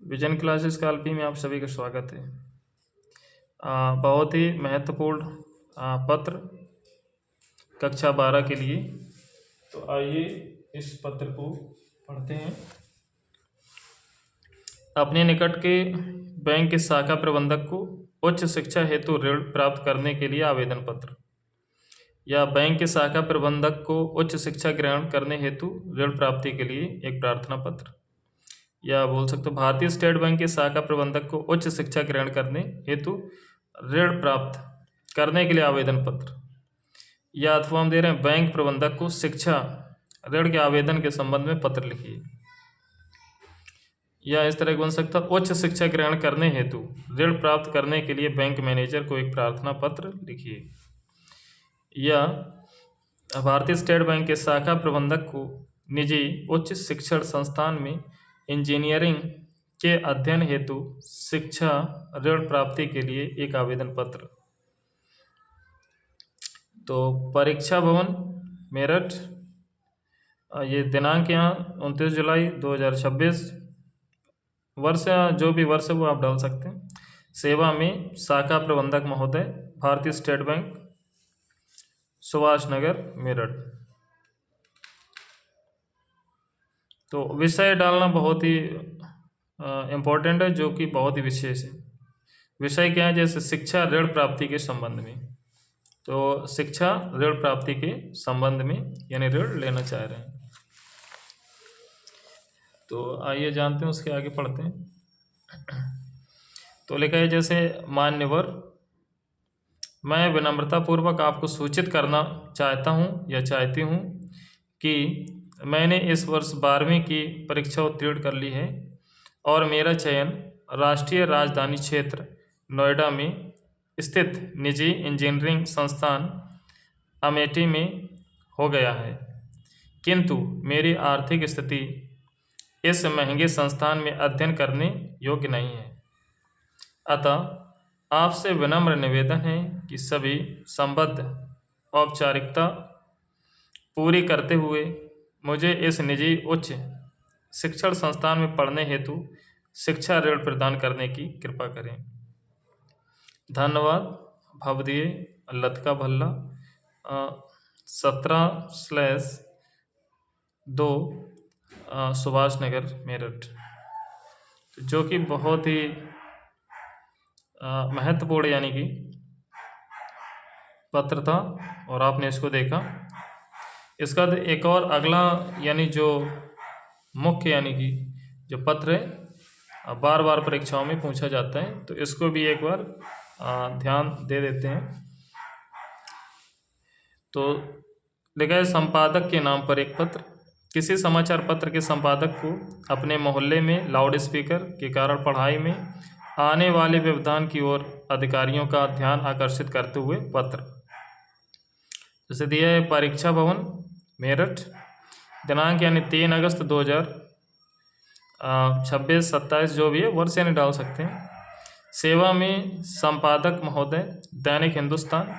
Vision classes Kalpi में आप सभी का स्वागत है। बहुत ही महत्वपूर्ण पत्र कक्षा 12 के लिए। तो आइए इस पत्र को पढ़ते हैं। अपने निकट के बैंक के शाखा प्रबंधक को उच्च शिक्षा हेतु ऋण प्राप्त करने के लिए आवेदन पत्र, या बैंक के शाखा प्रबंधक को उच्च शिक्षा ग्रहण करने हेतु ऋण प्राप्ति के लिए एक प्रार्थना पत्र, या बोल सकते हो भारतीय स्टेट बैंक के शाखा प्रबंधक को उच्च शिक्षा ग्रहण करने हेतु ऋण प्राप्त करने के लिए आवेदन पत्र, या अथवा हम दे रहे हैं बैंक प्रबंधक को शिक्षा ऋण के आवेदन के संबंध में पत्र लिखिए। या इस तरह बन सकता है उच्च शिक्षा ग्रहण करने हेतु ऋण प्राप्त करने के लिए बैंक मैनेजर को एक प्रार्थना पत्र लिखिए। या भारतीय स्टेट बैंक के शाखा प्रबंधक को निजी उच्च शिक्षण संस्थान में इंजीनियरिंग के अध्ययन हेतु शिक्षा ऋण प्राप्ति के लिए एक आवेदन पत्र। तो परीक्षा भवन मेरठ, ये दिनांक यहाँ 29 जुलाई 2026, वर्ष जो भी वर्ष है वो आप डाल सकते हैं। सेवा में शाखा प्रबंधक महोदय, भारतीय स्टेट बैंक, सुभाष नगर, मेरठ। तो विषय डालना बहुत ही इम्पोर्टेंट है, जो कि बहुत ही विशेष है। विषय क्या है? जैसे शिक्षा ऋण प्राप्ति के संबंध में, तो शिक्षा ऋण प्राप्ति के संबंध में यानी ऋण लेना चाह रहे हैं। तो आइए जानते हैं, उसके आगे पढ़ते हैं। तो लिखा है जैसे मान्यवर, मैं विनम्रतापूर्वक आपको सूचित करना चाहता हूँ या चाहती हूँ कि मैंने इस वर्ष 12वीं की परीक्षा उत्तीर्ण कर ली है और मेरा चयन राष्ट्रीय राजधानी क्षेत्र नोएडा में स्थित निजी इंजीनियरिंग संस्थान अमेठी में हो गया है, किंतु मेरी आर्थिक स्थिति इस महंगे संस्थान में अध्ययन करने योग्य नहीं है। अतः आपसे विनम्र निवेदन है कि सभी संबद्ध औपचारिकता पूरी करते हुए मुझे इस निजी उच्च शिक्षण संस्थान में पढ़ने हेतु शिक्षा ऋण प्रदान करने की कृपा करें। धन्यवाद। भवदीय लतिका भल्ला, 17/2 सुभाष नगर, मेरठ। जो कि बहुत ही महत्वपूर्ण यानी कि पत्र था और आपने इसको देखा। इसका एक और अगला यानी जो मुख्य यानी कि जो पत्र है बार बार परीक्षाओं में पूछा जाता है, तो इसको भी एक बार ध्यान दे देते हैं। तो लिखा है संपादक के नाम पर एक पत्र। किसी समाचार पत्र के संपादक को अपने मोहल्ले में लाउड स्पीकर के कारण पढ़ाई में आने वाले व्यवधान की ओर अधिकारियों का ध्यान आकर्षित करते हुए पत्र। जैसे दिया है परीक्षा भवन मेरठ, दिनांक यानी 3 अगस्त 2026, 27 जो भी है वर्ष यानी डाल सकते हैं। सेवा में संपादक महोदय, दैनिक हिंदुस्तान।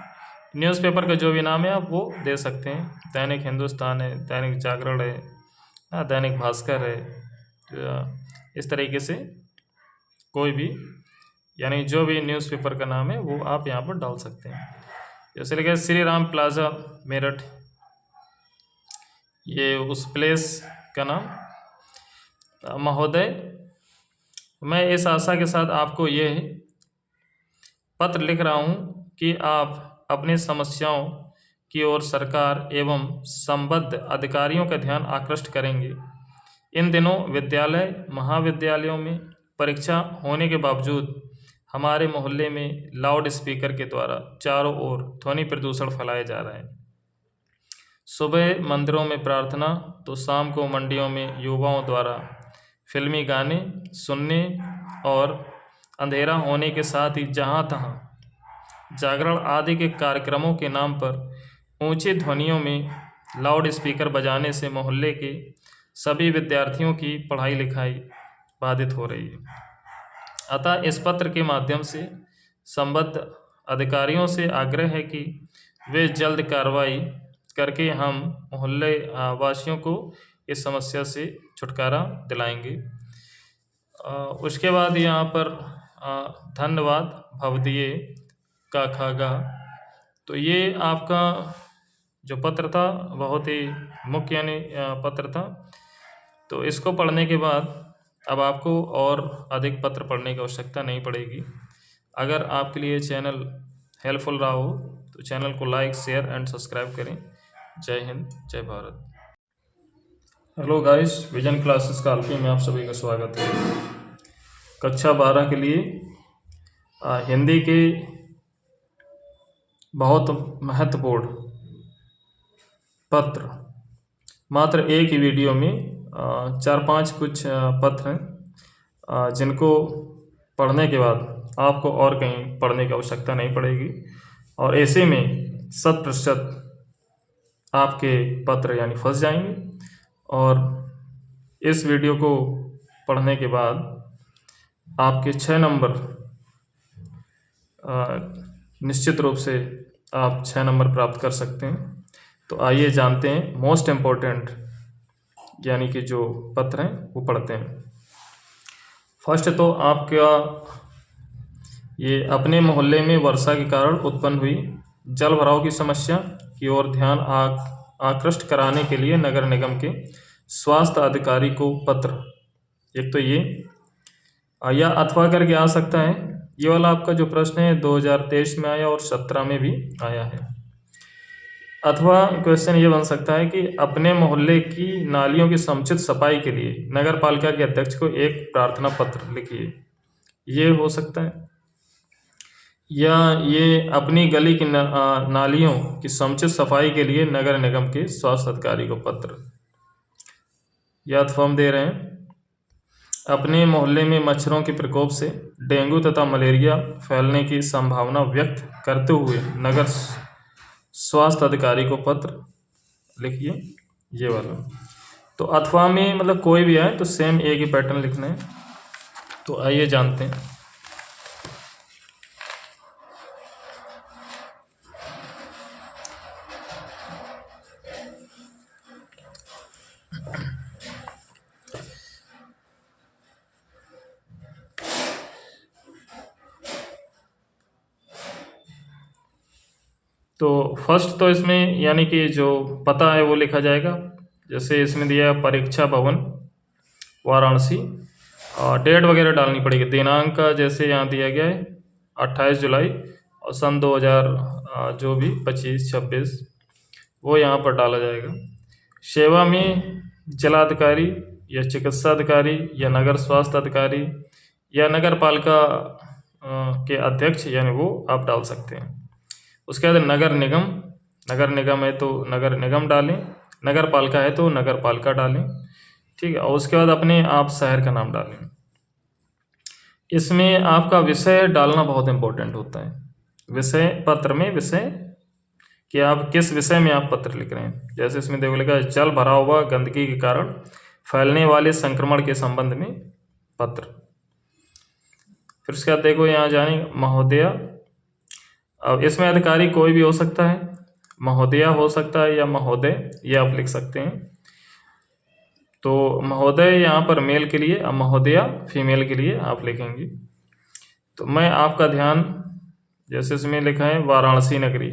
न्यूज़पेपर का जो भी नाम है आप वो दे सकते हैं। दैनिक हिंदुस्तान है, दैनिक जागरण है, दैनिक भास्कर है, इस तरीके से कोई भी यानी जो भी न्यूज़पेपर का नाम है वो आप यहाँ पर डाल सकते हैं। जैसे लिखा है श्री राम प्लाजा मेरठ, ये उस प्लेस का नाम। महोदय, मैं इस आशा के साथ आपको ये पत्र लिख रहा हूँ कि आप अपनी समस्याओं की ओर सरकार एवं संबद्ध अधिकारियों का ध्यान आकृष्ट करेंगे। इन दिनों विद्यालय महाविद्यालयों में परीक्षा होने के बावजूद हमारे मोहल्ले में लाउड स्पीकर के द्वारा चारों ओर ध्वनि प्रदूषण फैलाया जा रहा है। सुबह मंदिरों में प्रार्थना तो शाम को मंडियों में युवाओं द्वारा फिल्मी गाने सुनने और अंधेरा होने के साथ ही जहाँ तहाँ जागरण आदि के कार्यक्रमों के नाम पर ऊंची ध्वनियों में लाउड स्पीकर बजाने से मोहल्ले के सभी विद्यार्थियों की पढ़ाई लिखाई बाधित हो रही है। अतः इस पत्र के माध्यम से संबद्ध अधिकारियों से आग्रह है कि वे जल्द कार्रवाई करके हम मोहल्ले वासियों को इस समस्या से छुटकारा दिलाएंगे। उसके बाद यहाँ पर धन्यवाद भवदीय का खागा। तो ये आपका जो पत्र था बहुत ही मुख्य यानी पत्र था। तो इसको पढ़ने के बाद अब आपको और अधिक पत्र पढ़ने की आवश्यकता नहीं पड़ेगी। अगर आपके लिए चैनल हेल्पफुल रहा हो तो चैनल को लाइक, शेयर एंड सब्सक्राइब करें। जय हिंद, जय Bharat. Hello guys, vision classes Kalpi में आप सभी का स्वागत है। कक्षा 12 के लिए हिंदी के बहुत महत्वपूर्ण पत्र मात्र एक ही वीडियो में 4-5 कुछ पत्र हैं जिनको पढ़ने के बाद आपको और कहीं पढ़ने की आवश्यकता नहीं पड़ेगी और ऐसे में 100% आपके पत्र यानी फंस जाएंगे। और इस वीडियो को पढ़ने के बाद आपके 6 नंबर निश्चित रूप से आप 6 नंबर प्राप्त कर सकते हैं। तो आइए जानते हैं मोस्ट इम्पोर्टेंट यानी कि जो पत्र हैं वो पढ़ते हैं। फर्स्ट तो आपका ये अपने मोहल्ले में वर्षा के कारण उत्पन्न हुई जल भराव की समस्या की ओर ध्यान आकृष्ट कराने के लिए नगर निगम के स्वास्थ्य अधिकारी को पत्र। एक तो ये या अथवा करके आ सकता है। ये वाला आपका जो प्रश्न है 2023 में आया और 17 में भी आया है। अथवा क्वेश्चन ये बन सकता है कि अपने मोहल्ले की नालियों की समुचित सफाई के लिए नगर पालिका के अध्यक्ष को एक प्रार्थना पत्र लिखिए। ये हो सकता है। या ये अपनी गली की नालियों की समुचित सफाई के लिए नगर निगम के स्वास्थ्य अधिकारी को पत्र। या अथवा हम दे रहे हैं अपने मोहल्ले में मच्छरों के प्रकोप से डेंगू तथा मलेरिया फैलने की संभावना व्यक्त करते हुए नगर स्वास्थ्य अधिकारी को पत्र लिखिए। ये वाला तो अथवा में मतलब कोई भी आए तो सेम एक ही पैटर्न लिखना है। तो आइए जानते हैं। तो फर्स्ट तो इसमें यानी कि जो पता है वो लिखा जाएगा। जैसे इसमें दिया परीक्षा भवन वाराणसी और डेट वगैरह डालनी पड़ेगी। दिनांक का जैसे यहाँ दिया गया है 28 जुलाई और सन 2000 जो भी 25-26 वो यहाँ पर डाला जाएगा। सेवा में जिलाधिकारी या चिकित्सा अधिकारी या नगर स्वास्थ्य अधिकारी या नगर पालिका के अध्यक्ष यानी वो आप डाल सकते हैं। उसके बाद नगर निगम है तो नगर निगम डालें, नगर पालिका है तो नगर पालिका डालें। ठीक है। और उसके बाद अपने आप शहर का नाम डालें। इसमें आपका विषय डालना बहुत इम्पोर्टेंट होता है। विषय पत्र में विषय कि आप किस विषय में आप पत्र लिख रहे हैं। जैसे इसमें देखो लिखा है जल भरा हुआ गंदगी के कारण फैलने वाले संक्रमण के संबंध में पत्र। फिर उसके बाद देखो यहाँ जाने महोदय। अब इसमें अधिकारी कोई भी हो सकता है, महोदया हो सकता है या महोदय, ये आप लिख सकते हैं। तो महोदय यहाँ पर मेल के लिए और महोदया फीमेल के लिए आप लिखेंगे। तो मैं आपका ध्यान जैसे इसमें लिखा है वाराणसी नगरी,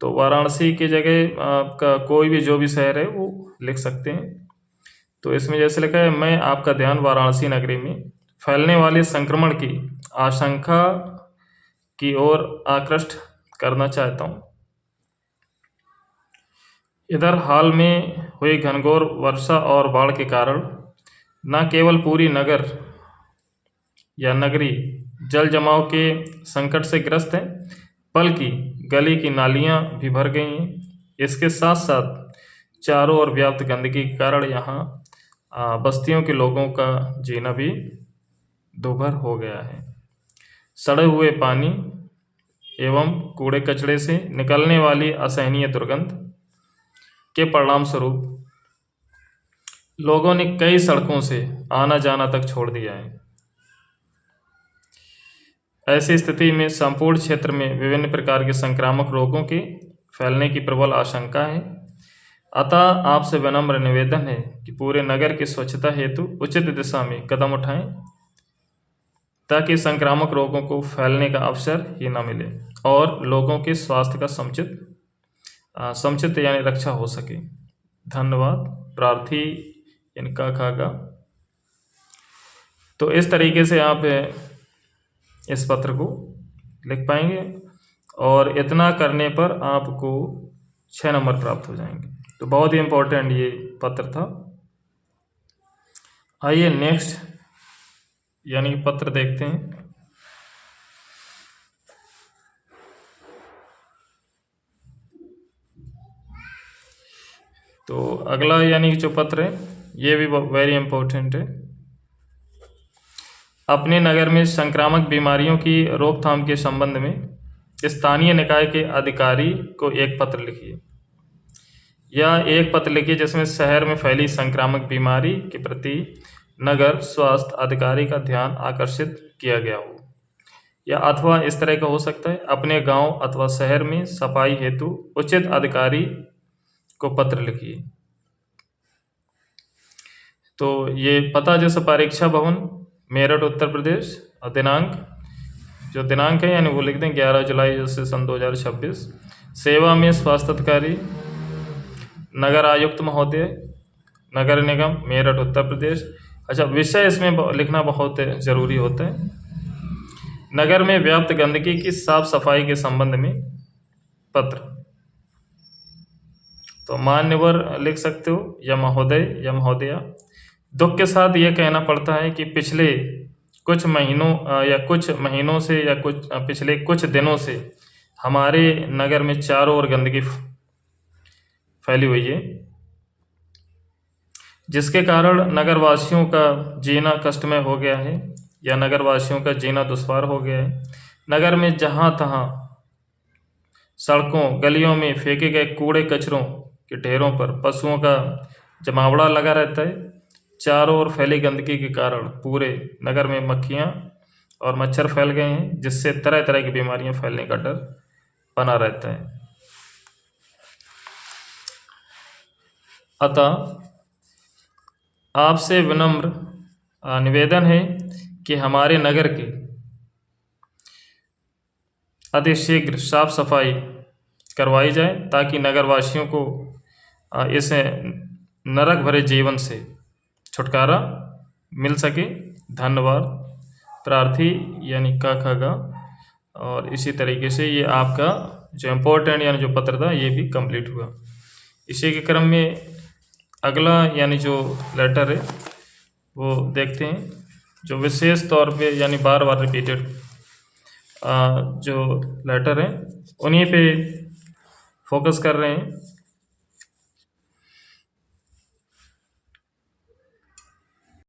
तो वाराणसी की जगह आपका कोई भी जो भी शहर है वो लिख सकते हैं। तो इसमें जैसे लिखा है मैं आपका ध्यान वाराणसी नगरी में फैलने वाले संक्रमण की आशंका की ओर आकृष्ट करना चाहता हूँ। इधर हाल में हुई घनघोर वर्षा और बाढ़ के कारण न केवल पूरी नगर या नगरी जल जमाव के संकट से ग्रस्त है बल्कि गली की नालियां भी भर गई हैं। इसके साथ साथ चारों ओर व्याप्त गंदगी के कारण यहाँ बस्तियों के लोगों का जीना भी दुभर हो गया है। सड़े हुए पानी एवं कूड़े कचड़े से निकलने वाली असहनीय दुर्गंध के परिणाम स्वरूप लोगों ने कई सड़कों से आना जाना तक छोड़ दिया है। ऐसी स्थिति में संपूर्ण क्षेत्र में विभिन्न प्रकार के संक्रामक रोगों के फैलने की प्रबल आशंका है। अतः आपसे विनम्र निवेदन है कि पूरे नगर की स्वच्छता हेतु उचित दिशा में कदम उठाएं ताकि संक्रामक रोगों को फैलने का अवसर ही न मिले और लोगों के स्वास्थ्य का समुचित यानी रक्षा हो सके। धन्यवाद। प्रार्थी इनका खागा। तो इस तरीके से आप इस पत्र को लिख पाएंगे और इतना करने पर आपको 6 नंबर प्राप्त हो जाएंगे। तो बहुत ही इम्पोर्टेंट ये पत्र था। आइए नेक्स्ट यानी पत्र देखते हैं। तो अगला यानी जो पत्र है ये भी वेरी इंपॉर्टेंट है। अपने नगर में संक्रामक बीमारियों की रोकथाम के संबंध में स्थानीय निकाय के अधिकारी को एक पत्र लिखिए या एक पत्र लिखिए जिसमें शहर में फैली संक्रामक बीमारी के प्रति नगर स्वास्थ्य अधिकारी का ध्यान आकर्षित किया गया हो, या अथवा इस तरह का हो सकता है अपने गांव अथवा शहर में सफाई हेतु उचित अधिकारी को पत्र लिखिए। तो ये पता जैसे परीक्षा भवन मेरठ उत्तर प्रदेश और दिनांक है यानी वो लिख दें 11 जुलाई जैसे सन 2026। सेवा में स्वास्थ्य अधिकारी नगर आयुक्त महोदय नगर निगम मेरठ उत्तर प्रदेश। अच्छा, विषय इसमें लिखना बहुत ज़रूरी होता है। नगर में व्याप्त गंदगी की साफ सफाई के संबंध में पत्र। तो मान्यवर लिख सकते हो या महोदय या महोदया। दुख के साथ ये कहना पड़ता है कि पिछले कुछ महीनों से या पिछले कुछ दिनों से हमारे नगर में चारों ओर गंदगी फैली हुई है, जिसके कारण नगरवासियों का जीना कष्टमय हो गया है या नगरवासियों का जीना दुश्वार हो गया है। नगर में जहाँ तहाँ सड़कों गलियों में फेंके गए कूड़े कचरों के ढेरों पर पशुओं का जमावड़ा लगा रहता है। चारों ओर फैली गंदगी के कारण पूरे नगर में मक्खियाँ और मच्छर फैल गए हैं, जिससे तरह तरह की बीमारियां फैलने का डर बना रहता है। अतः आपसे विनम्र निवेदन है कि हमारे नगर की अतिशीघ्र साफ सफाई करवाई जाए ताकि नगरवासियों को इस नरक भरे जीवन से छुटकारा मिल सके। धन्यवाद। प्रार्थी यानी का खगा। और इसी तरीके से ये आपका जो इम्पोर्टेंट यानी जो पत्र था ये भी कंप्लीट हुआ। इसी के क्रम में अगला यानी जो लेटर है वो देखते हैं, जो विशेष तौर पे यानी बार बार रिपीटेड जो लेटर हैं उन्हीं पे फोकस कर रहे हैं।